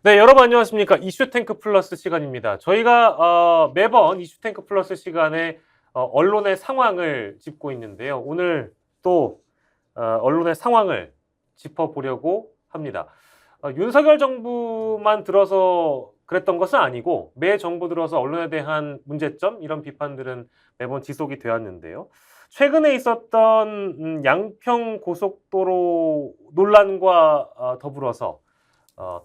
네, 여러분 안녕하십니까. 이슈탱크 플러스 시간입니다. 저희가 매번 이슈탱크 플러스 시간에 언론의 상황을 짚고 있는데요. 오늘 또 언론의 상황을 짚어보려고 합니다. 윤석열 정부만 들어서 그랬던 것은 아니고 매 정부 들어서 언론에 대한 문제점 이런 비판들은 매번 지속이 되었는데요. 최근에 있었던 양평 고속도로 논란과 더불어서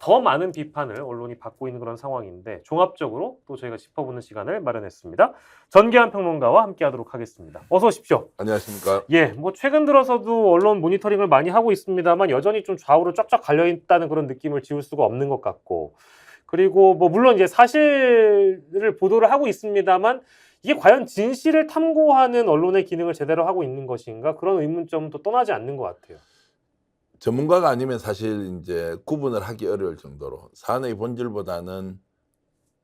더 많은 비판을 언론이 받고 있는 그런 상황인데 종합적으로 또 저희가 짚어보는 시간을 마련했습니다. 전계한 평론가와 함께하도록 하겠습니다. 어서 오십시오. 안녕하십니까. 예, 뭐 최근 들어서도 언론 모니터링을 많이 하고 있습니다만 여전히 좀 좌우로 쫙쫙 갈려 있다는 그런 느낌을 지울 수가 없는 것 같고, 그리고 뭐 물론 이제 사실을 보도를 하고 있습니다만 이게 과연 진실을 탐구하는 언론의 기능을 제대로 하고 있는 것인가, 그런 의문점도 떠나지 않는 것 같아요. 전문가가 아니면 사실 이제 구분을 하기 어려울 정도로 사안의 본질보다는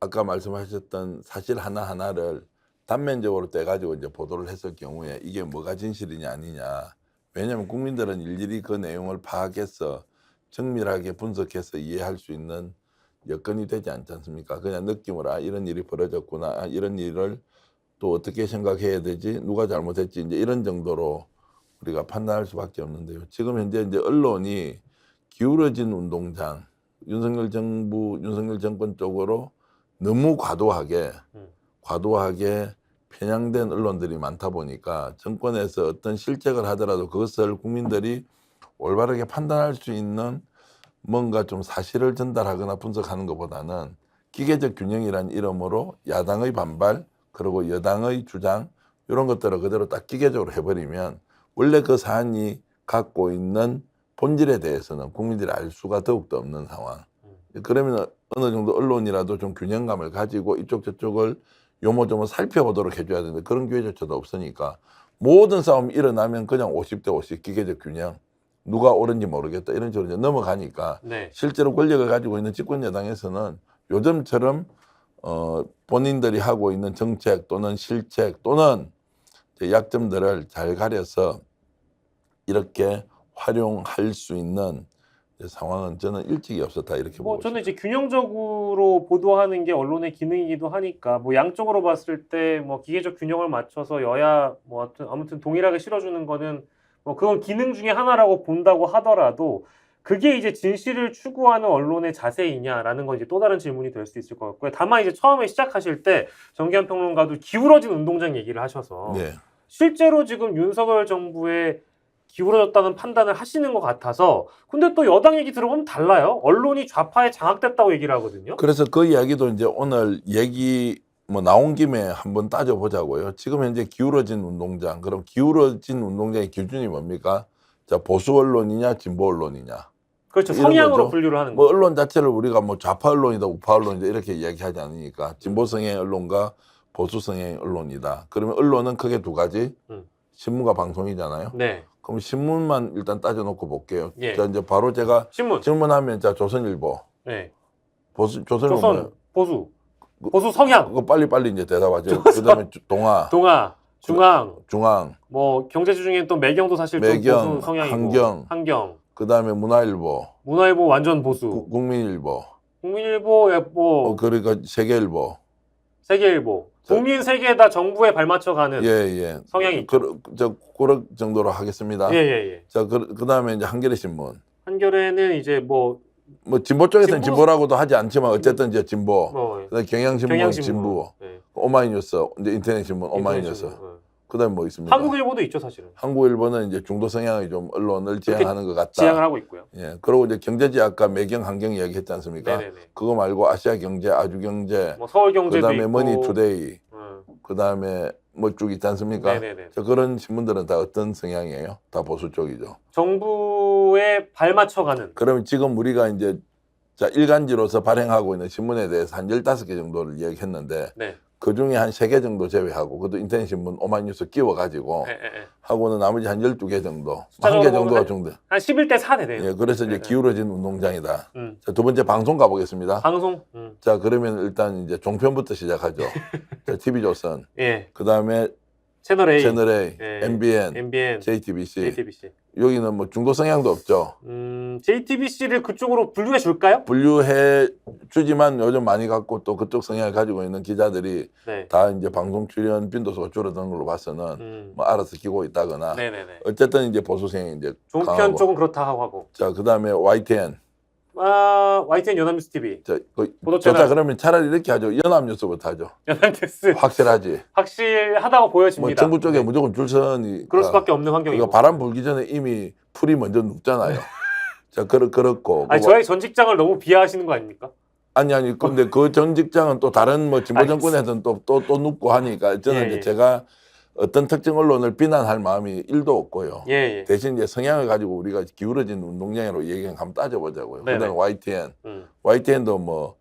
아까 말씀하셨던 사실 하나하나를 단면적으로 떼가지고 이제 보도를 했을 경우에 이게 뭐가 진실이냐 아니냐. 왜냐하면 국민들은 일일이 그 내용을 파악해서 정밀하게 분석해서 이해할 수 있는 여건이 되지 않지 않습니까? 그냥 느낌으로 이런 일이 벌어졌구나, 이런 일을 또 어떻게 생각해야 되지, 누가 잘못했지, 이제 이런 정도로 우리가 판단할 수밖에 없는데요. 지금 현재 이제 언론이 기울어진 운동장, 윤석열 정부, 윤석열 정권 쪽으로 너무 과도하게 편향된 언론들이 많다 보니까 정권에서 어떤 실책을 하더라도 그것을 국민들이 올바르게 판단할 수 있는 뭔가 좀 사실을 전달하거나 분석하는 것보다는 기계적 균형이라는 이름으로 야당의 반발, 그리고 여당의 주장, 이런 것들을 그대로 딱 기계적으로 해버리면 원래 그 사안이 갖고 있는 본질에 대해서는 국민들이 알 수가 더욱더 없는 상황. 그러면 어느 정도 언론이라도 좀 균형감을 가지고 이쪽 저쪽을 요모조모 살펴보도록 해줘야 되는데 그런 기회조차도 없으니까 모든 싸움이 일어나면 그냥 50대 50 기계적 균형, 누가 옳은지 모르겠다 이런 식으로 이제 넘어가니까 네. 실제로 권력을 가지고 있는 집권 여당에서는 요즘처럼 본인들이 하고 있는 정책 또는 실책 또는 약점들을 잘 가려서 이렇게 활용할 수 있는 상황은 저는 일찍이 없었다 이렇게 보고 저는 있습니다. 이제 균형적으로 보도하는 게 언론의 기능이기도 하니까 뭐 양쪽으로 봤을 때 뭐 기계적 균형을 맞춰서 여야 뭐 아무튼 동일하게 실어주는 거는 뭐 그건 기능 중에 하나라고 본다고 하더라도 그게 이제 진실을 추구하는 언론의 자세이냐라는 건 이제 또 다른 질문이 될 수 있을 것 같고요. 다만 이제 처음에 시작하실 때 정기한 평론가도 기울어진 운동장 얘기를 하셔서 네. 실제로 지금 윤석열 정부의 기울어졌다는 판단을 하시는 것 같아서, 근데 또 여당 얘기 들어보면 달라요. 언론이 좌파에 장악됐다고 얘기를 하거든요. 그래서 그 이야기도 이제 오늘 얘기 뭐 나온 김에 한번 따져보자고요. 지금 현재 기울어진 운동장, 그럼 기울어진 운동장의 기준이 뭡니까? 자, 보수 언론이냐 진보 언론이냐. 그렇죠. 이런 성향으로 거죠. 분류를 하는 뭐 거죠. 언론 자체를 우리가 뭐 좌파 언론이다 우파 언론이다 이렇게 이야기하지 않으니까 진보성의 언론과 보수성의 언론이다. 그러면 언론은 크게 두 가지, 신문과 방송이잖아요. 네. 그럼 신문만 일단 따져놓고 볼게요. 예. 자, 이제 바로 제가 신문. 질문하면 자 조선일보, 네. 조선일보 조선, 보수 성향, 그거 빨리 이제 대답하죠. 그다음에 동아, 중앙, 뭐 경제지 중에 또 매경도 사실 좀 매경, 보수 성향이고, 한경, 그다음에 문화일보, 문화일보 완전 보수, 국민일보, 국민일보, 뭐 그러니까 세계일보, 세계일보, 국민 세계 다 정부에 발맞춰가는 예. 성향이 있죠. 그런 정도로 하겠습니다. 예. 자, 그다음에 이제 한겨레 신문. 한겨레는 이제 뭐 진보 쪽에서는 진보라고도 하지 않지만 어쨌든 이제 진보. 뭐 그다음에 경향신문 진보. 네. 오마이뉴스, 이제 인터넷 신문 오마이뉴스. 그다음에 뭐 있습니까? 한국일보도 있죠, 사실은. 한국일보는 이제 중도 성향의 좀 언론을 지향하는 것 같다. 지향을 하고 있고요. 예. 그리고 이제 경제지 아까 매경, 한경 이야기했지 않습니까? 네네네. 그거 말고 아시아경제, 아주경제, 뭐 서울경제도 그다음에 있고, 머니투데이, 그다음에 뭐 쭉 있지 않습니까? 네네네. 자, 그런 신문들은 다 어떤 성향이에요? 다 보수 쪽이죠. 정부에 발맞춰가는. 그러면 지금 우리가 이제 자 일간지로서 발행하고 있는 신문에 대해서 한 15개 정도를 이야기했는데 네. 그중에 한 3개 정도 제외하고 그것도 인터넷 신문 오마이뉴스 끼워가지고 하고는 나머지 한 12개 정도, 한 개 정도가 정도. 한 11대 4 되네요. 예, 그래서 이제 기울어진 운동장이다. 자, 두 번째 방송 가보겠습니다. 방송. 자, 그러면 일단 이제 종편부터 시작하죠. 자, TV조선. 예. 그다음에 채널 A, 채널 A, 예, MBN, MBN, JTBC. JTBC. 여기는 뭐 중도 성향도 없죠. JTBC를 그쪽으로 분류해 줄까요? 분류해 주지만 요즘 많이 갖고 또 그쪽 성향을 가지고 있는 기자들이 네. 다 이제 방송 출연 빈도수가 줄어드는 걸로 봐서는 뭐 알아서 끼고 있다거나 네네네. 어쨌든 이제 보수 성향이 이제 종편 강하고. 쪽은 그렇다 하고. 자, 그다음에 YTN. YTN 연합뉴스 TV, 자, 보도 좋다 채널. 그러면 차라리 이렇게 하죠. 연합뉴스부터 하죠. 연합뉴스 확실하지. 확실하다고 보여집니다. 뭐 정부 쪽에 네. 무조건 줄선이 그럴 수밖에 없는 환경이고. 바람 불기 전에 이미 풀이 먼저 눕잖아요. 자, 그렇고. 아니 저희 전 직장을 너무 비하하시는 거 아닙니까? 아니 근데 그 전 직장은 또 다른 뭐 진보 알겠습니다. 정권에서는 또 눕고 하니까 저는 예, 이제 예. 제가 어떤 특정 언론을 비난할 마음이 1도 없고요. 예. 대신 이제 성향을 가지고 우리가 기울어진 운동량으로 얘기를 한번 따져보자고요. 네네. 그다음에 YTN, YTN도 뭐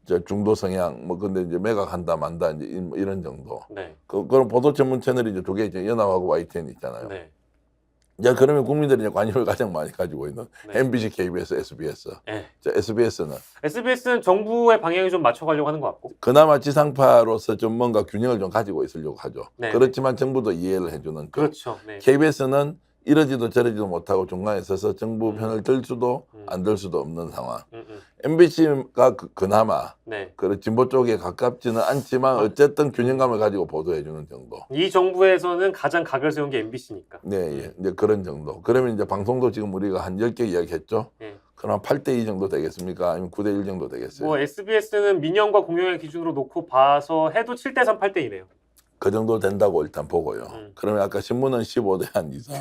저 중도 성향 뭐 근데 이제 매각한다 만다 이제 이런 정도. 네. 그런 보도 전문 채널이 이제 두 개 이제 연합하고 YTN 있잖아요. 네. 자, 그러면 국민들이 이제 관심을 가장 많이 가지고 있는 네. MBC, KBS, SBS. 네. 자, SBS는 정부의 방향이 좀 맞춰가려고 하는 것 같고. 그나마 지상파로서 좀 뭔가 균형을 좀 가지고 있으려고 하죠. 네. 그렇지만 정부도 이해를 해주는. 그렇죠. 네. KBS는 이러지도 저러지도 못하고 중간에 서서 정부 편을 들 수도 안 들 수도 없는 상황. MBC가 그나마 네. 진보 쪽에 가깝지는 않지만 어쨌든 균형감을 가지고 보도해주는 정도. 이 정부에서는 가장 각을 세운 게 MBC니까. 네, 예. 이제 그런 정도. 그러면 이제 방송도 지금 우리가 한 10개 이야기했죠. 네. 그럼 8대2 정도 되겠습니까? 아니면 9대1 정도 되겠어요? 뭐 SBS는 민영과 공영의 기준으로 놓고 봐서 해도 7대3, 8대2네요. 그 정도 된다고 일단 보고요. 그러면 아까 신문은 15대 한 이상,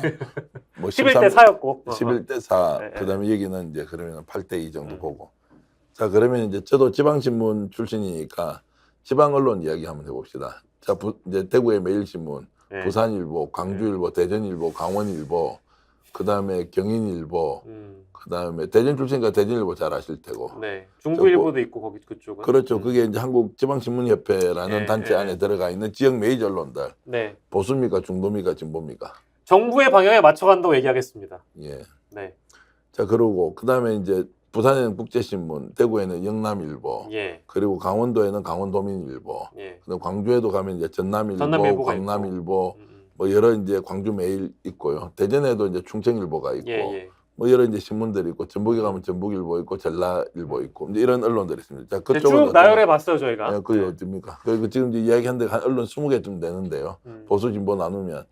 뭐 11대 4였고. 11대 4. 네, 그다음에 여기는 이제 그러면 8대 2 정도 보고. 자, 그러면 이제 저도 지방신문 출신이니까 지방 언론 이야기 한번 해봅시다. 자, 이제 대구의 매일신문, 네. 부산일보, 광주일보, 대전일보, 강원일보, 그다음에 경인일보, 그다음에 대전 출신이니까 대전일보 잘 아실 테고. 네. 중부일보도 있고 거기 그쪽은. 그렇죠. 그게 이제 한국지방신문협회라는 네, 단체 네, 안에 네. 들어가 있는 지역 메이저 언론들. 네. 보수입니까, 중도입니까, 진보입니까? 정부의 방향에 맞춰간다고 얘기하겠습니다. 예. 네. 자, 그러고 그다음에 이제 부산에는 국제신문, 대구에는 영남일보, 예. 그리고 강원도에는 강원도민일보, 예. 그다음 광주에도 가면 이제 전남일보, 전남일보가 광남일보, 뭐 여러 이제 광주 메일 있고요. 대전에도 이제 충청일보가 있고, 예. 뭐 여러 이제 신문들이 있고, 전북에 가면 전북일보 있고, 전라일보 있고, 이제 이런 언론들이 있습니다. 자, 네, 그쪽은 쭉 나열해 봤어요 저희가. 네, 그게 어딥니까? 그리고 지금 이제 이야기한 데 한 언론 20개쯤 되는데요. 보수 진보 나누면.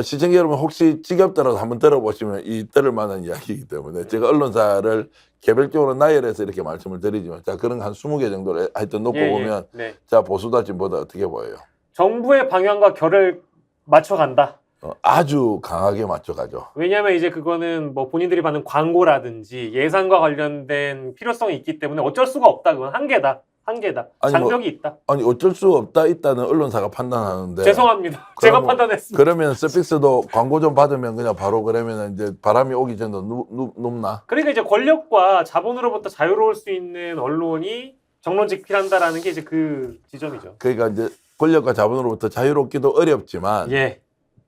시청자 여러분 혹시 지겹더라도 한번 들어보시면 이 들을 만한 이야기이기 때문에 제가 언론사를 개별적으로 나열해서 이렇게 말씀을 드리지만 자, 그런 한 20개 정도를 하여튼 놓고 보면 네. 자, 보수다 진보다 어떻게 보여요? 정부의 방향과 결을 맞춰간다. 아주 강하게 맞춰가죠. 왜냐하면 이제 그거는 뭐 본인들이 받는 광고라든지 예산과 관련된 필요성이 있기 때문에 어쩔 수가 없다. 그건 한계다. 아니, 장벽이 있다. 아니 어쩔 수 없다 있다는 언론사가 판단하는데 죄송합니다. 제가 판단했습니다. 그러면 서픽스도 광고 좀 받으면 그냥 바로 그러면 이제 바람이 오기 전에 눕나? 그러니까 이제 권력과 자본으로부터 자유로울 수 있는 언론이 정론직필한다라는 게 이제 그 지점이죠. 그러니까 이제 권력과 자본으로부터 자유롭기도 어렵지만 예.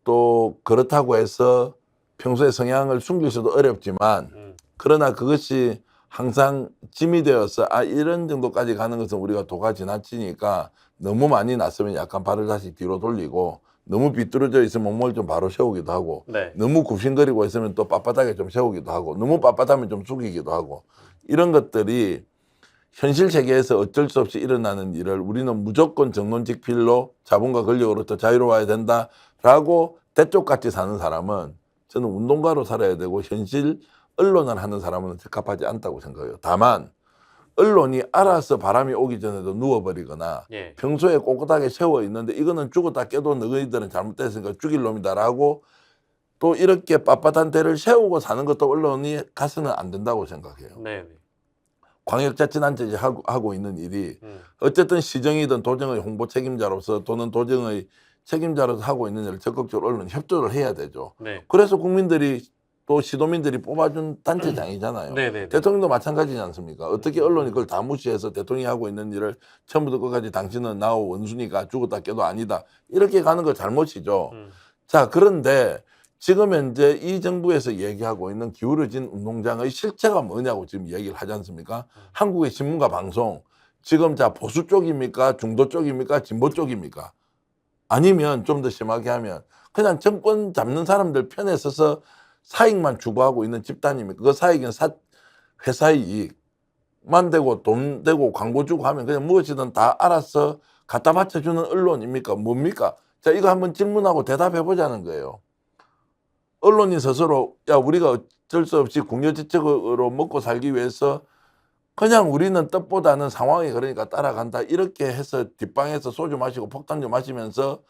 또 그렇다고 해서 평소에 성향을 숨길 수도 어렵지만 그러나 그것이 항상 짐이 되어서 이런 정도까지 가는 것은 우리가 도가 지나치니까 너무 많이 났으면 약간 발을 다시 뒤로 돌리고 너무 비뚤어져 있으면 몸을 좀 바로 세우기도 하고 네. 너무 굽신거리고 있으면 또 빳빳하게 좀 세우기도 하고 너무 빳빳하면 좀 숙이기도 하고 이런 것들이 현실 세계에서 어쩔 수 없이 일어나는 일을 우리는 무조건 정론직필로 자본과 권력으로부터 자유로워야 된다라고 대쪽같이 사는 사람은 저는 운동가로 살아야 되고 현실 언론을 하는 사람은 적합하지 않다고 생각해요. 다만 언론이 알아서 바람이 오기 전에도 누워버리거나 예. 평소에 꼿꼿하게 세워 있는데 이거는 죽었다 깨도 너희들은 잘못됐으니까 죽일 놈이다라고 또 이렇게 빳빳한 대를 세우고 사는 것도 언론이 가서는 안 된다고 생각해요. 네. 광역자치단체에 하고 있는 일이 어쨌든 시정이든 도정의 홍보 책임자로서 또는 도정의 책임자로서 하고 있는 일을 적극적으로 언론이 협조를 해야 되죠. 네. 그래서 국민들이 또 시도민들이 뽑아준 단체장이잖아요. 네네. 대통령도 마찬가지지 않습니까? 어떻게 언론이 그걸 다 무시해서 대통령이 하고 있는 일을 처음부터 끝까지 당신은 나하고 원순이가 죽었다 깨도 아니다. 이렇게 가는 거 잘못이죠. 자, 그런데 지금 현재 이 정부에서 얘기하고 있는 기울어진 운동장의 실체가 뭐냐고 지금 얘기를 하지 않습니까? 한국의 신문과 방송. 지금 자, 보수 쪽입니까? 중도 쪽입니까? 진보 쪽입니까? 아니면 좀 더 심하게 하면 그냥 정권 잡는 사람들 편에 서서 사익만 추구하고 있는 집단입니까? 그 사익은 회사 이익만 되고 돈 되고 광고 주고 하면 그냥 무엇이든 다 알아서 갖다 바쳐주는 언론입니까? 뭡니까? 자, 이거 한번 질문하고 대답해 보자는 거예요. 언론인 스스로 야, 우리가 어쩔 수 없이 궁여지책으로 먹고 살기 위해서 그냥 우리는 뜻보다는 상황이 그러니까 따라간다 이렇게 해서 뒷방에서 소주 마시고 폭탄주 마시면서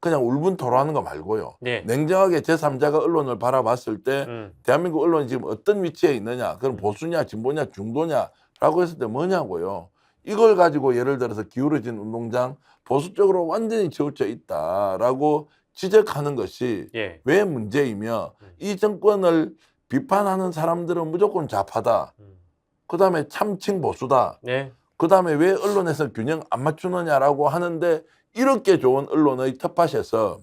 그냥 울분토로하는 거 말고요. 네. 냉정하게 제3자가 언론을 바라봤을 때 대한민국 언론이 지금 어떤 위치에 있느냐, 그럼 보수냐, 진보냐, 중도냐라고 했을 때 뭐냐고요. 이걸 가지고 예를 들어서 기울어진 운동장 보수 쪽으로 완전히 치우쳐 있다라고 지적하는 것이 예. 왜 문제이며 이 정권을 비판하는 사람들은 무조건 좌파다. 그다음에 참칭 보수다. 네. 그다음에 왜 언론에서 균형 안 맞추느냐라고 하는데 이렇게 좋은 언론의 텃밭에서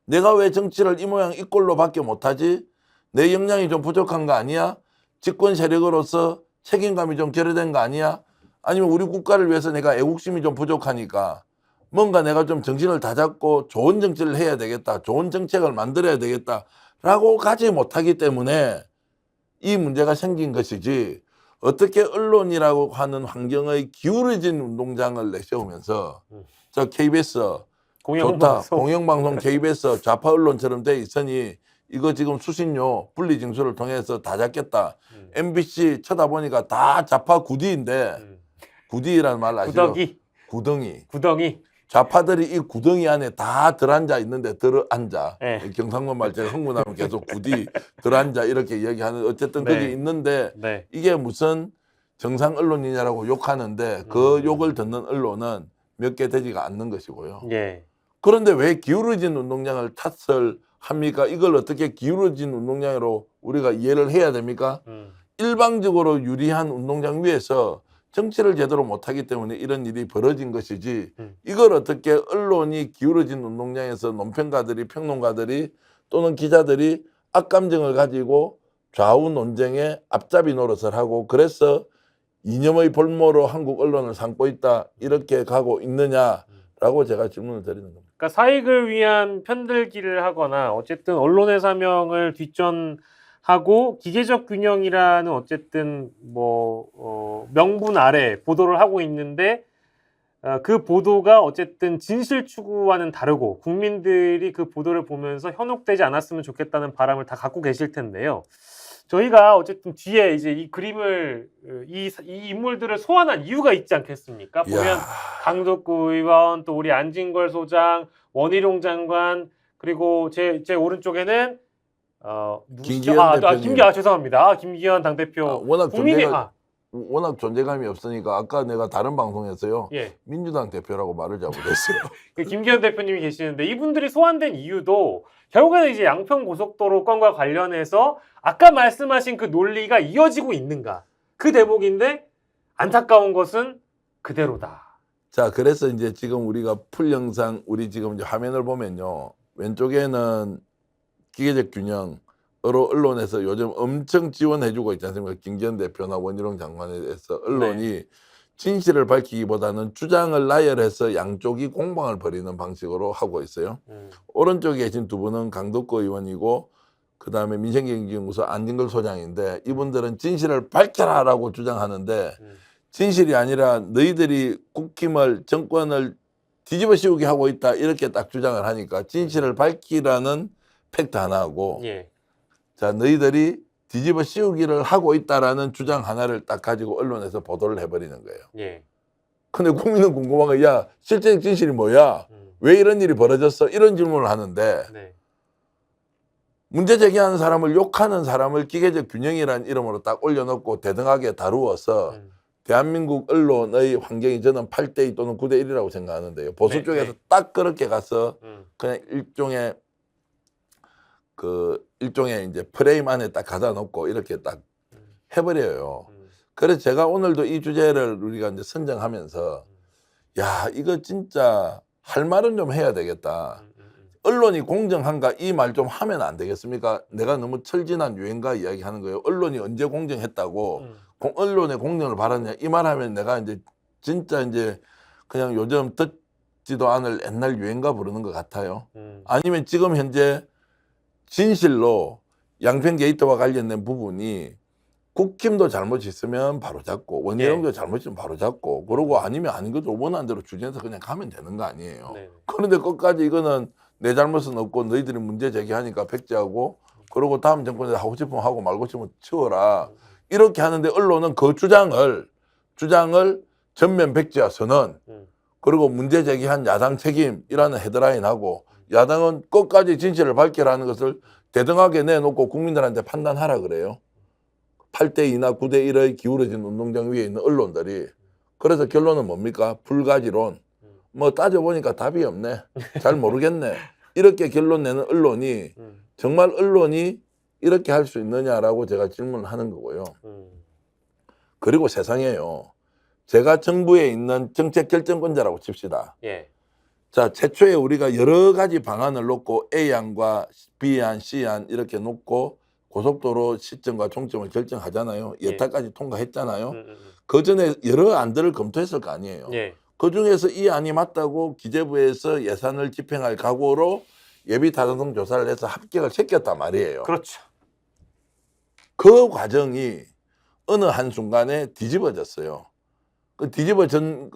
내가 왜 정치를 이 모양 이 꼴로밖에 못하지? 내 역량이 좀 부족한 거 아니야? 집권 세력으로서 책임감이 좀 결여된 거 아니야? 아니면 우리 국가를 위해서 내가 애국심이 좀 부족하니까 뭔가 내가 좀 정신을 다잡고 좋은 정치를 해야 되겠다. 좋은 정책을 만들어야 되겠다라고 가지 못하기 때문에 이 문제가 생긴 것이지 어떻게 언론이라고 하는 환경의 기울어진 운동장을 내세우면서 저 KBS 좋다. 공영방송. 공영방송 KBS 좌파 언론처럼 돼 있으니 이거 지금 수신료 분리징수를 통해서 다 잡겠다. MBC 쳐다보니까 다 좌파 구디인데 구디라는 말 아시죠? 구덩이. 좌파들이 이 구덩이 안에 다 들어앉아 있는데 들어앉아. 네. 경상도 말 제가 흥분하면 계속 구디 들어앉아 이렇게 이야기하는 어쨌든 네. 거기 있는데 네. 이게 무슨 정상 언론이냐라고 욕하는데 그 욕을 듣는 언론은 몇 개 되지가 않는 것이고요. 예. 그런데 왜 기울어진 운동장을 탓을 합니까? 이걸 어떻게 기울어진 운동장으로 우리가 이해를 해야 됩니까? 일방적으로 유리한 운동장 위에서 정치를 제대로 못하기 때문에 이런 일이 벌어진 것이지 이걸 어떻게 언론이 기울어진 운동장에서 논평가들이 평론가들이 또는 기자들이 악감정을 가지고 좌우 논쟁에 앞잡이 노릇을 하고 그래서 이념의 볼모로 한국 언론을 삼고 있다 이렇게 가고 있느냐라고 제가 질문을 드리는 겁니다. 그러니까 사익을 위한 편들기를 하거나 어쨌든 언론의 사명을 뒷전하고 기계적 균형이라는 어쨌든 명분 아래 보도를 하고 있는데 그 보도가 어쨌든 진실 추구와는 다르고 국민들이 그 보도를 보면서 현혹되지 않았으면 좋겠다는 바람을 다 갖고 계실 텐데요. 저희가 어쨌든 뒤에 이제 이 그림을 이 인물들을 소환한 이유가 있지 않겠습니까? 보면 이야. 강덕구 의원, 또 우리 안진걸 소장, 원희룡 장관, 그리고 제 오른쪽에는 누구시죠? 김기현 대표님. 죄송합니다. 김기현 당대표. 워낙 존재감이 없으니까 아까 내가 다른 방송에서요. 예. 민주당 대표라고 말을 잘못했어요. 그 김기현 대표님이 계시는데 이분들이 소환된 이유도 결국에는 이제 양평 고속도로 건과 관련해서 아까 말씀하신 그 논리가 이어지고 있는가 그 대목인데 안타까운 것은 그대로다. 자, 그래서 이제 지금 우리가 풀 영상 우리 지금 이제 화면을 보면요. 왼쪽에는 기계적 균형으로 언론에서 요즘 엄청 지원해주고 있지 않습니까? 김기현 대표나 원희룡 장관에 대해서 언론이 진실을 밝히기보다는 주장을 나열해서 양쪽이 공방을 벌이는 방식으로 하고 있어요. 오른쪽에 계신 두 분은 강덕구 의원이고 그다음에 민생경제연구소 안진걸 소장인데 이분들은 진실을 밝혀라라고 주장하는데 진실이 아니라 너희들이 국힘을 정권을 뒤집어 씌우게 하고 있다 이렇게 딱 주장을 하니까 진실을 밝히라는 팩트 하나하고 예. 자 너희들이 뒤집어 씌우기를 하고 있다라는 주장 하나를 딱 가지고 언론에서 보도를 해버리는 거예요. 예. 근데 국민은 궁금한 거야. 야, 실제 진실이 뭐야? 왜 이런 일이 벌어졌어? 이런 질문을 하는데 네. 문제 제기하는 사람을 욕하는 사람을 기계적 균형이라는 이름으로 딱 올려놓고 대등하게 다루어서 대한민국 언론의 환경이 저는 8대2 또는 9대1이라고 생각하는데요. 보수 네, 쪽에서 네. 딱 그렇게 가서 그냥 일종의 이제 프레임 안에 딱 가다 놓고 이렇게 딱 해버려요. 그래서 제가 오늘도 이 주제를 우리가 이제 선정하면서 야, 이거 진짜 할 말은 좀 해야 되겠다. 언론이 공정한가 이 말 좀 하면 안 되겠습니까? 내가 너무 철진한 유행가 이야기하는 거예요. 언론이 언제 공정했다고 언론의 공정을 바랐냐 이 말하면 내가 이제 진짜 이제 그냥 요즘 받지도 않을 옛날 유행가 부르는 것 같아요. 아니면 지금 현재 진실로 양평 게이트와 관련된 부분이 국힘도 잘못이 있으면 바로 잡고 원희룡도 잘못이 있으면 바로 잡고 그러고 아니면 아닌 것도 원하는 대로 추진해서 그냥 가면 되는 거 아니에요. 네. 그런데 끝까지 이거는 내 잘못은 없고 너희들이 문제 제기하니까 백지하고 그러고 다음 정권에 하고 싶으면 하고 말고 싶으면 치워라. 이렇게 하는데 언론은 그 주장을 전면 백지화 선언 그리고 문제 제기한 야당 책임이라는 헤드라인하고 야당은 끝까지 진실을 밝히라는 것을 대등하게 내놓고 국민들한테 판단하라 그래요. 8대2나 9대1의 기울어진 운동장 위에 있는 언론들이. 그래서 결론은 뭡니까? 불가지론. 뭐 따져보니까 답이 없네. 잘 모르겠네. 이렇게 결론 내는 언론이 정말 언론이 이렇게 할 수 있느냐라고 제가 질문하는 거고요. 그리고 세상에요. 제가 정부에 있는 정책 결정권자라고 칩시다. 예. 자, 최초에 우리가 여러 가지 방안을 놓고 A안과 B안, C안 이렇게 놓고 고속도로 시점과 종점을 결정하잖아요. 예타까지 통과했잖아요. 그 전에 여러 안들을 검토했을 거 아니에요. 예. 그 중에서 이 안이 맞다고 기재부에서 예산을 집행할 각오로 예비 타당성 조사를 해서 합격을 시켰단 말이에요. 그렇죠. 그 과정이 어느 한순간에 뒤집어졌어요. 그 뒤집어진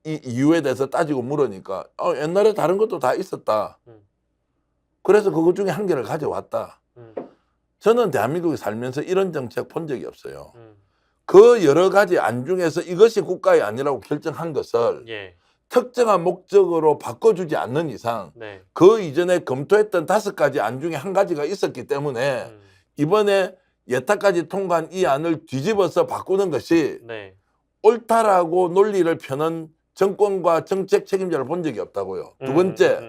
이 이유에 대해서 따지고 물으니까 옛날에 다른 것도 다 있었다. 그래서 그것 중에 한 개를 가져왔다. 저는 대한민국에 살면서 이런 정책 본 적이 없어요. 그 여러 가지 안 중에서 이것이 국가의 안이라고 결정한 것을 예. 특정한 목적으로 바꿔주지 않는 이상 네. 그 이전에 검토했던 5가지 안 중에 한 가지가 있었기 때문에 이번에 예타까지 통과한 이 안을 뒤집어서 바꾸는 것이 네. 옳다라고 논리를 펴는 정권과 정책 책임자를 본 적이 없다고요. 두 번째,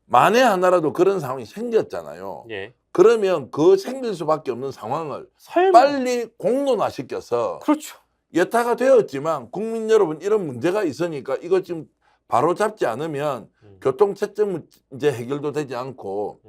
만에 하나라도 그런 상황이 생겼잖아요. 예. 그러면 그 생길 수밖에 없는 상황을 설마. 빨리 공론화시켜서 그렇죠. 예타가 되었지만 국민 여러분 이런 문제가 있으니까 이거 지금 바로 잡지 않으면 교통체증 문제 해결도 되지 않고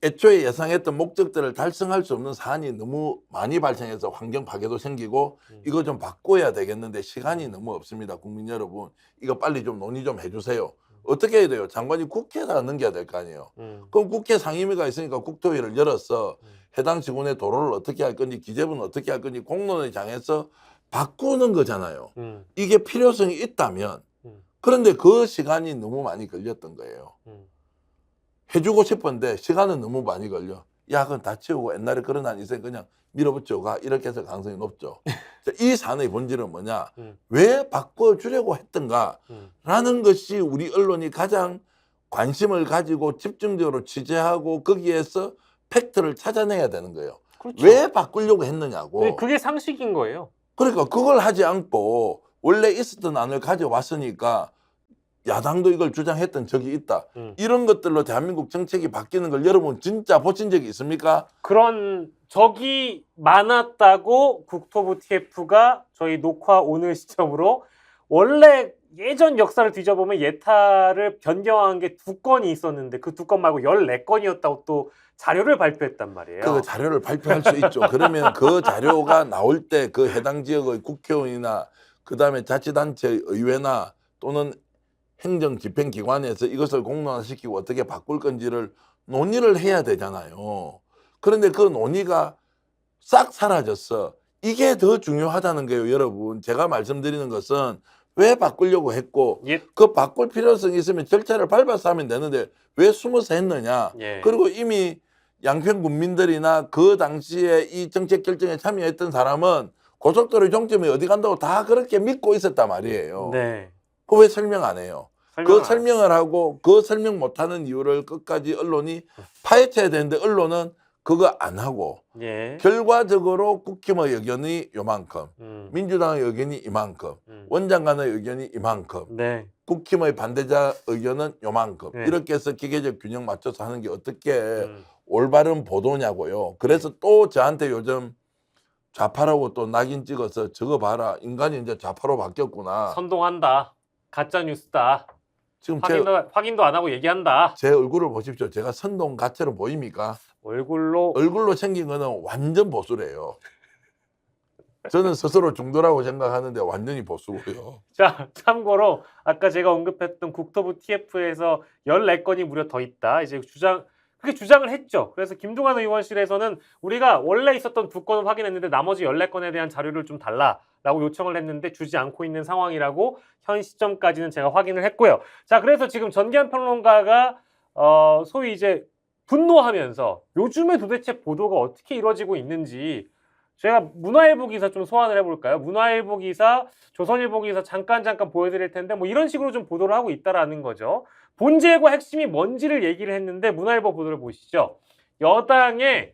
애초에 예상했던 목적들을 달성할 수 없는 사안이 너무 많이 발생해서 환경 파괴도 생기고 이거 좀 바꿔야 되겠는데 시간이 너무 없습니다. 국민 여러분 이거 빨리 좀 논의 좀 해주세요. 어떻게 해야 돼요? 장관이 국회에다가 넘겨야 될 거 아니에요. 그럼 국회 상임위가 있으니까 국토위를 열어서 해당 직원의 도로를 어떻게 할 건지 기재부는 어떻게 할 건지 공론의 장에서 바꾸는 거잖아요. 이게 필요성이 있다면 그런데 그 시간이 너무 많이 걸렸던 거예요. 해주고 싶은데 시간은 너무 많이 걸려. 야, 그건 다 치우고 옛날에 그런 한 있으니 그냥 밀어붙여 가. 이렇게 해서 가능성이 높죠. 이 사안의 본질은 뭐냐? 왜 바꿔주려고 했던가라는 것이 우리 언론이 가장 관심을 가지고 집중적으로 취재하고 거기에서 팩트를 찾아내야 되는 거예요. 그렇죠. 왜 바꾸려고 했느냐고. 네, 그게 상식인 거예요. 그러니까 그걸 하지 않고 원래 있었던 안을 가져왔으니까 야당도 이걸 주장했던 적이 있다. 이런 것들로 대한민국 정책이 바뀌는 걸 여러분 진짜 보신 적이 있습니까? 그런 적이 많았다고 국토부 TF가 저희 녹화 오늘 시점으로 원래 예전 역사를 뒤져보면 예타를 변경한 게 2건이 있었는데 그 2건 말고 14건이었다고 또 자료를 발표했단 말이에요. 그 자료를 발표할 수 있죠. 그러면 그 자료가 나올 때 그 해당 지역의 국회의원이나 그다음에 자치단체 의회나 또는 행정 집행기관에서 이것을 공론화시키고 어떻게 바꿀 건지를 논의를 해야 되잖아요. 그런데 그 논의가 싹 사라졌어. 이게 더 중요하다는 거예요, 여러분. 제가 말씀드리는 것은 왜 바꾸려고 했고 예. 그 바꿀 필요성이 있으면 절차를 밟아서 하면 되는데 왜 숨어서 했느냐. 예. 그리고 이미 양평 국민들이나 그 당시에 이 정책 결정에 참여했던 사람은 고속도로 종점이 어디 간다고 다 그렇게 믿고 있었단 말이에요. 네. 그 왜 설명 안 해요? 설명을 그 설명을 하고 그 설명 못하는 이유를 끝까지 언론이 파헤쳐야 되는데 언론은 그거 안 하고 예. 결과적으로 국힘의 의견이 요만큼 민주당의 의견이 이만큼 원장관의 의견이 이만큼 네. 국힘의 반대자 의견은 요만큼 네. 이렇게 해서 기계적 균형 맞춰서 하는 게 어떻게 올바른 보도냐고요. 그래서 또 저한테 요즘 좌파라고 또 낙인 찍어서 저거 봐라 인간이 이제 좌파로 바뀌었구나. 선동한다. 가짜 뉴스다. 지금 확인도 안 하고 얘기한다. 제 얼굴을 보십시오. 제가 선동 가채로 보입니까? 얼굴로 얼굴로 생긴 거는 완전 보수래요. 저는 스스로 중도라고 생각하는데 완전히 보수고요. 자, 참고로 아까 제가 언급했던 국토부 TF에서 14건이 무려 더 있다. 이제 그렇게 주장을 했죠. 그래서 김동완 의원실에서는 우리가 원래 있었던 2건을 확인했는데 나머지 14건에 대한 자료를 좀 달라라고 요청을 했는데 주지 않고 있는 상황이라고 현 시점까지는 제가 확인을 했고요. 자, 그래서 지금 전기한 평론가가 소위 이제 분노하면서 요즘에 도대체 보도가 어떻게 이루어지고 있는지 제가 문화일보 기사 좀 소환을 해볼까요? 문화일보 기사, 조선일보 기사 잠깐 보여드릴 텐데 뭐 이런 식으로 좀 보도를 하고 있다라는 거죠. 본질과 핵심이 뭔지를 얘기를 했는데 문화일보 보도를 보시죠. 여당의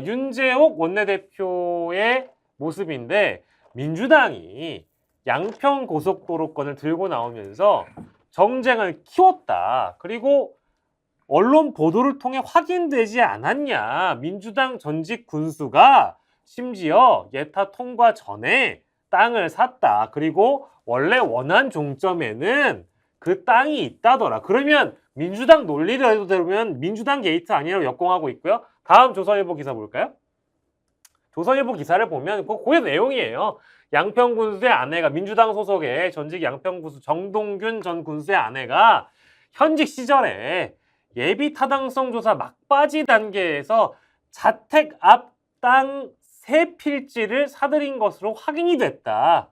윤재옥 원내대표의 모습인데 민주당이 양평 고속도로권을 들고 나오면서 정쟁을 키웠다. 그리고 언론 보도를 통해 확인되지 않았냐. 민주당 전직 군수가 심지어 예타 통과 전에 땅을 샀다. 그리고 원래 원안 종점에는 그 땅이 있다더라. 그러면 민주당 논리를 들으면 민주당 게이트 아니라고 역공하고 있고요. 다음 조선일보 기사 볼까요? 조선일보 기사를 보면 고의 내용이에요. 양평 군수의 아내가 민주당 소속의 전직 양평 군수 정동균 전 군수의 아내가 현직 시절에 예비 타당성 조사 막바지 단계에서 자택 앞 땅 3필지를 사들인 것으로 확인이 됐다.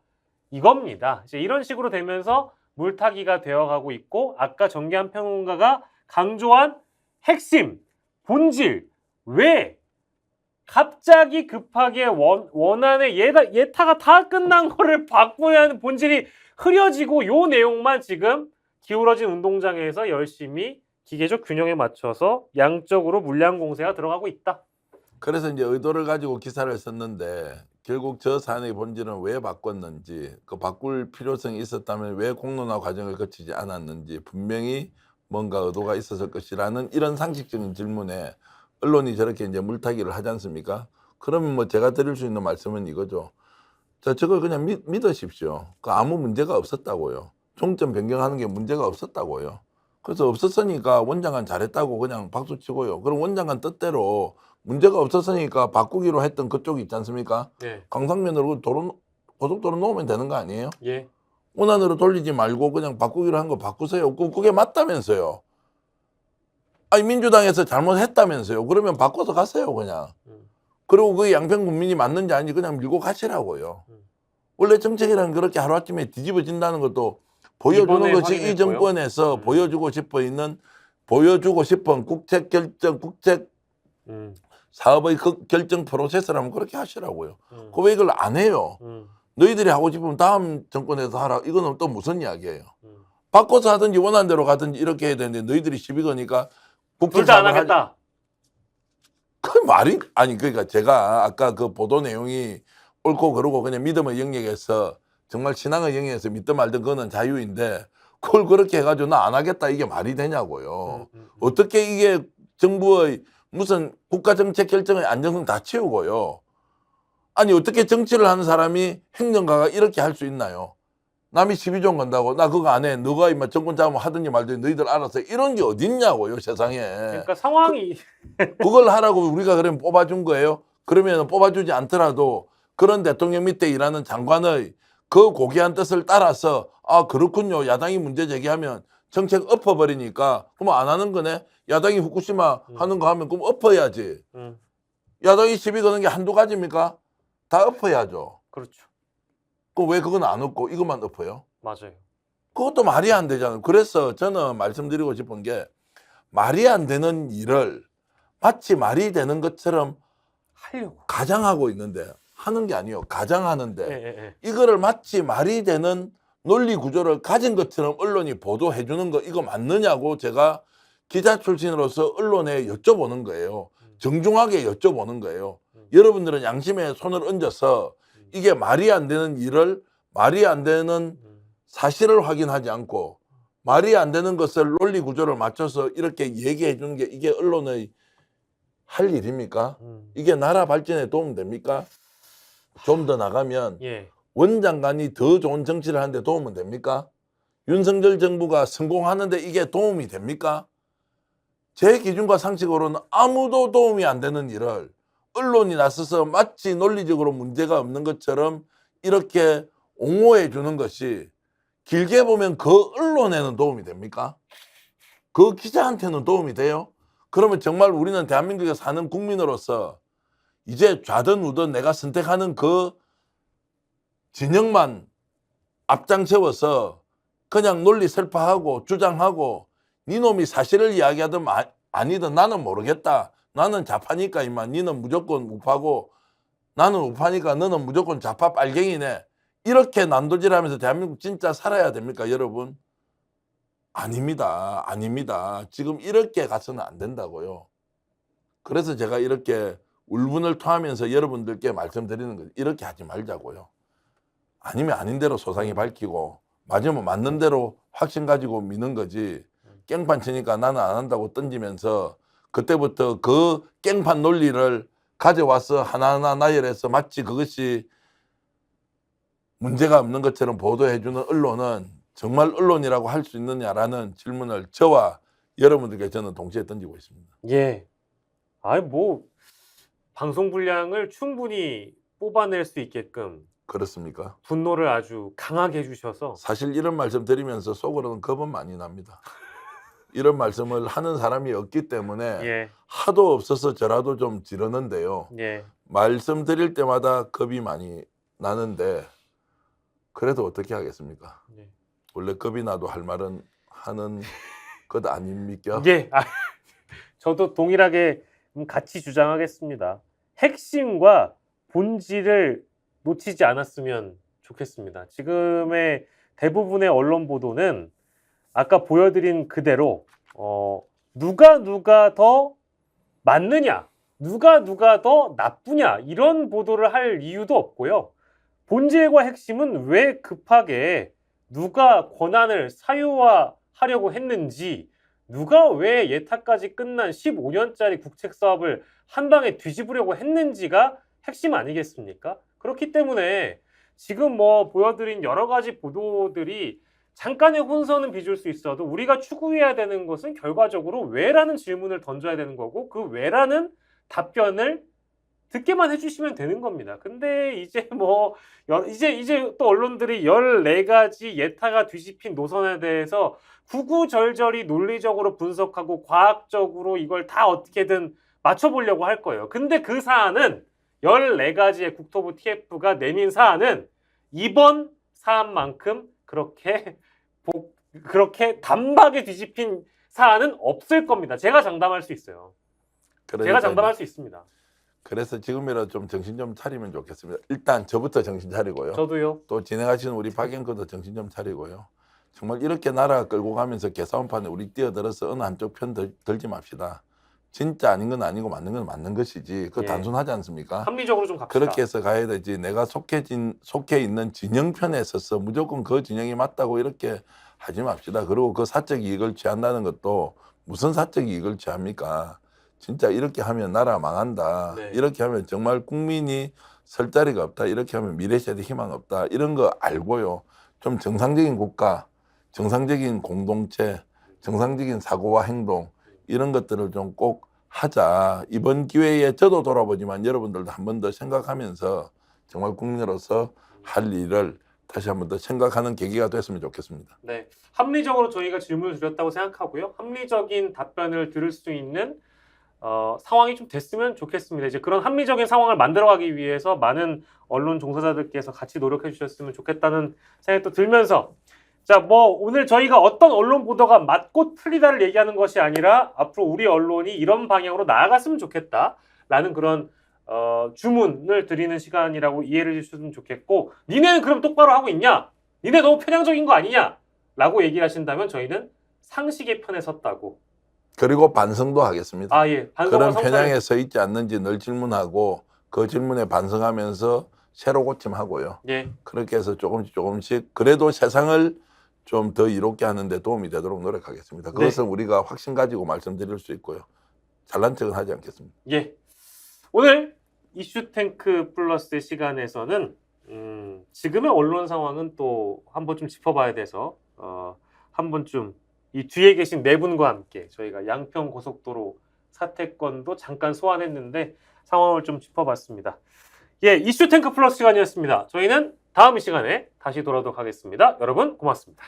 이겁니다. 이제 이런 식으로 되면서 물타기가 되어가고 있고 아까 정기한 평론가가 강조한 핵심, 본질, 왜 갑자기 급하게 원안의 예타가 다 끝난 거를 바꾸야 하는 본질이 흐려지고 요 내용만 지금 기울어진 운동장에서 열심히 기계적 균형에 맞춰서 양적으로 물량 공세가 들어가고 있다. 그래서 이제 의도를 가지고 기사를 썼는데 결국 저 사안의 본질은 왜 바꿨는지, 그 바꿀 필요성이 있었다면 왜 공론화 과정을 거치지 않았는지 분명히 뭔가 의도가 있었을 것이라는 이런 상식적인 질문에 언론이 저렇게 이제 물타기를 하지 않습니까? 그러면 뭐 제가 드릴 수 있는 말씀은 이거죠. 자, 저걸 그냥 믿으십시오. 그 아무 문제가 없었다고요. 종점 변경하는 게 문제가 없었다고요. 그래서 없었으니까 원장관 잘했다고 그냥 박수 치고요. 그럼 원장관 뜻대로 문제가 없었으니까 바꾸기로 했던 그쪽이 있지 않습니까? 예. 강상면으로 고속도로 놓으면 되는 거 아니에요? 예. 원안으로 돌리지 말고 그냥 바꾸기로 한 거 바꾸세요. 그게 맞다면서요. 아니 민주당에서 잘못했다면서요. 그러면 바꿔서 가세요 그냥. 그리고 그 양평 국민이 맞는지 아닌지 그냥 밀고 가시라고요. 원래 정책이라는 그렇게 하루아침에 뒤집어진다는 것도 보여주는 것이 이 정권에서 보여주고 싶은 국책 결정, 국책 사업의 그 결정 프로세스라면 그렇게 하시라고요. 왜 이걸 안 해요? 너희들이 하고 싶으면 다음 정권에서 하라. 이거는 또 무슨 이야기예요? 바꿔서 하든지 원안대로 가든지 이렇게 해야 되는데 너희들이 시비 거니까 둘 다 안 하겠다. 그 말이 아니 그러니까 제가 아까 그 보도 내용이 옳고 그르고 그냥 믿음의 영역에서 정말 신앙의 영역에서 믿든 말든 그거는 자유인데 그걸 그렇게 해가지고 나 안 하겠다 이게 말이 되냐고요. 어떻게 이게 정부의 무슨 국가정책 결정의 안정성 다 채우고요. 아니 어떻게 정치를 하는 사람이 행정가가 이렇게 할 수 있나요? 남이 시비 좀 건다고 나 그거 안 해. 너가 이마 정권 잡으면 하든지 말든지 너희들 알아서 이런 게 어딨냐고요 세상에. 그러니까 상황이 그걸 하라고 우리가 그러면 뽑아준 거예요. 그러면 뽑아주지 않더라도 그런 대통령 밑에 일하는 장관의 그 고귀한 뜻을 따라서 아 그렇군요. 야당이 문제 제기하면 정책 엎어버리니까 그럼 안 하는 거네. 야당이 후쿠시마 하는 거 하면 그럼 엎어야지. 야당이 시비 거는 게 한두 가지입니까? 다 엎어야죠. 그렇죠. 그럼 왜 그건 안 엎고 이것만 엎어요? 맞아요. 그것도 말이 안 되잖아요. 그래서 저는 말씀드리고 싶은 게 말이 안 되는 일을 마치 말이 되는 것처럼 하려고 가장하고 있는데 하는 게 아니에요. 가장하는데 예. 이거를 마치 말이 되는 논리 구조를 가진 것처럼 언론이 보도해 주는 거 이거 맞느냐고 제가 기자 출신으로서 언론에 여쭤보는 거예요. 정중하게 여쭤보는 거예요. 여러분들은 양심에 손을 얹어서 이게 말이 안 되는 일을 말이 안 되는 사실을 확인하지 않고 말이 안 되는 것을 논리 구조를 맞춰서 이렇게 얘기해 주는 게 이게 언론의 할 일입니까? 이게 나라 발전에 도움 됩니까? 좀 더 나가면 예. 원장관이 더 좋은 정치를 하는데 도움은 됩니까? 윤석열 정부가 성공하는데 이게 도움이 됩니까? 제 기준과 상식으로는 아무도 도움이 안 되는 일을 언론이 나서서 마치 논리적으로 문제가 없는 것처럼 이렇게 옹호해 주는 것이 길게 보면 그 언론에는 도움이 됩니까? 그 기자한테는 도움이 돼요? 그러면 정말 우리는 대한민국에 사는 국민으로서 이제 좌든 우든 내가 선택하는 그 진영만 앞장 세워서 그냥 논리 설파하고 주장하고 니놈이 사실을 이야기하든 아니든 나는 모르겠다. 나는 좌파니까 임마 니는 무조건 우파고 나는 우파니까 너는 무조건 좌파 빨갱이네. 이렇게 난도질하면서 대한민국 진짜 살아야 됩니까, 여러분? 아닙니다. 아닙니다. 지금 이렇게 가서는 안 된다고요. 그래서 제가 이렇게 울분을 토하면서 여러분들께 말씀드리는 거예요. 이렇게 하지 말자고요. 아니면 아닌 대로 소상히 밝히고 맞으면 맞는 대로 확신 가지고 미는 거지. 깽판 치니까 나는 안 한다고 던지면서 그때부터 그 깽판 논리를 가져와서 하나하나 나열해서 마치 그것이 문제가 없는 것처럼 보도해주는 언론은 정말 언론이라고 할 수 있느냐라는 질문을 저와 여러분들께 저는 동시에 던지고 있습니다. 예. 아이 뭐 방송 분량을 충분히 뽑아낼 수 있게끔 그렇습니까? 분노를 아주 강하게 해주셔서 사실 이런 말씀 드리면서 속으로는 겁은 많이 납니다. 이런 말씀을 하는 사람이 없기 때문에 예, 하도 없어서 저라도 좀 지르는데요. 예, 말씀드릴 때마다 겁이 많이 나는데 그래도 어떻게 하겠습니까? 예. 원래 겁이 나도 할 말은 하는 것 아닙니까? 예. 저도 동일하게 같이 주장하겠습니다. 핵심과 본질을 놓치지 않았으면 좋겠습니다. 지금의 대부분의 언론 보도는 아까 보여드린 그대로 누가 더 맞느냐, 누가 더 나쁘냐 이런 보도를 할 이유도 없고요. 본질과 핵심은 왜 급하게 누가 권한을 사유화하려고 했는지, 누가 왜 예타까지 끝난 15년짜리 국책 사업을 한 방에 뒤집으려고 했는지가 핵심 아니겠습니까? 그렇기 때문에 지금 뭐 보여드린 여러 가지 보도들이 잠깐의 혼선은 빚을 수 있어도 우리가 추구해야 되는 것은 결과적으로 왜라는 질문을 던져야 되는 거고 그 왜라는 답변을 듣게만 해주시면 되는 겁니다. 근데 이제 뭐 이제 또 언론들이 14가지 예타가 뒤집힌 노선에 대해서 구구절절히 논리적으로 분석하고 과학적으로 이걸 다 어떻게든 맞춰보려고 할 거예요. 근데 그 사안은 14가지의 국토부 TF가 내민 사안은 이번 사안만큼 그렇게 단박에 뒤집힌 사안은 없을 겁니다. 제가 장담할 수 있어요. 제가 장담할 수 있습니다. 그래서 지금이라도 좀 정신 좀 차리면 좋겠습니다. 일단 저부터 정신 차리고요. 저도요. 또 진행하시는 우리 박 앵커도 정신 좀 차리고요. 정말 이렇게 나라 끌고 가면서 개싸움판에 우리 뛰어들어서 어느 한쪽 편 들지 맙시다. 진짜 아닌 건 아니고 맞는 건 맞는 것이지. 그거 예. 단순하지 않습니까? 합리적으로 좀 갑시다. 그렇게 해서 가야 되지. 내가 속해 있는 진영 편에 서서 무조건 그 진영이 맞다고 이렇게 하지 맙시다. 그리고 그 사적 이익을 취한다는 것도 무슨 사적 이익을 취합니까? 진짜 이렇게 하면 나라 망한다. 네. 이렇게 하면 정말 국민이 설 자리가 없다. 이렇게 하면 미래 세대 희망 없다. 이런 거 알고요. 좀 정상적인 국가, 정상적인 공동체, 정상적인 사고와 행동 이런 것들을 좀 꼭 하자. 이번 기회에 저도 돌아보지만 여러분들도 한 번 더 생각하면서 정말 국민으로서 할 일을 다시 한 번 더 생각하는 계기가 됐으면 좋겠습니다. 네, 합리적으로 저희가 질문을 드렸다고 생각하고요. 합리적인 답변을 들을 수 있는 상황이 좀 됐으면 좋겠습니다. 이제 그런 합리적인 상황을 만들어가기 위해서 많은 언론 종사자들께서 같이 노력해 주셨으면 좋겠다는 생각이 또 들면서 자, 뭐 오늘 저희가 어떤 언론 보도가 맞고 틀리다를 얘기하는 것이 아니라 앞으로 우리 언론이 이런 방향으로 나아갔으면 좋겠다라는 그런 주문을 드리는 시간이라고 이해를 해주셨으면 좋겠고 니네는 그럼 똑바로 하고 있냐? 니네 너무 편향적인 거 아니냐? 라고 얘기를 하신다면 저희는 상식의 편에 섰다고. 그리고 반성도 하겠습니다. 아, 예. 그런 편향에 서 있지 않는지 늘 질문하고 그 질문에 반성하면서 새로 고침하고요. 예. 그렇게 해서 조금씩 그래도 세상을 좀 더 이롭게 하는데 도움이 되도록 노력하겠습니다. 그것은 우리가 확신 가지고 말씀드릴 수 있고요. 잘난 척은 하지 않겠습니다. 예. 오늘 이슈탱크 플러스의 시간에서는 지금의 언론 상황은 또 한 번 좀 짚어봐야 돼서 한 번쯤 이 뒤에 계신 네 분과 함께 저희가 양평 고속도로 사퇴권도 잠깐 소환했는데 상황을 좀 짚어봤습니다. 예, 이슈 탱크 플러스 시간이었습니다. 저희는 다음 이 시간에 다시 돌아오도록 하겠습니다. 여러분 고맙습니다.